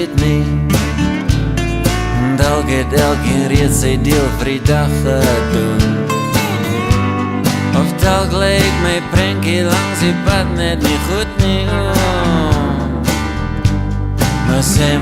weet nie. Dalk het elkeen reeds sy deel vir die dag gedoen. Of dalk lyk my prentjie langs die pad net nie goed nie. Maar sê